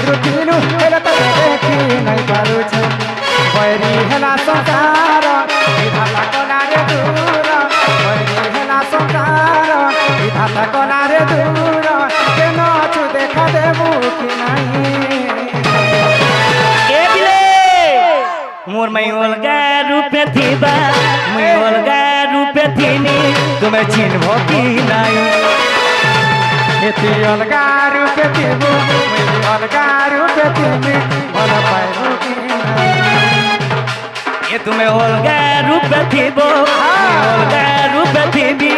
रुटीनु हेले तो देखी नहीं पारुछु बैरी हेला संसार विधाता कला रे दूर बैरी हेला संसार विधाता कला रे दूर केन छु देखा देबू कि नहीं ए बिले मोर मैं अलगा रूपे थीबा मैं अलगा रूपे थीनी तुम्हें चिन्हो कि नहीं एति अलगा रूपे थीबू मैं अलगा रूपे थीनी मन पाइबू कि नहीं ये तुम्हें अलगा रूपे थीबो अलगा रूपे थीबी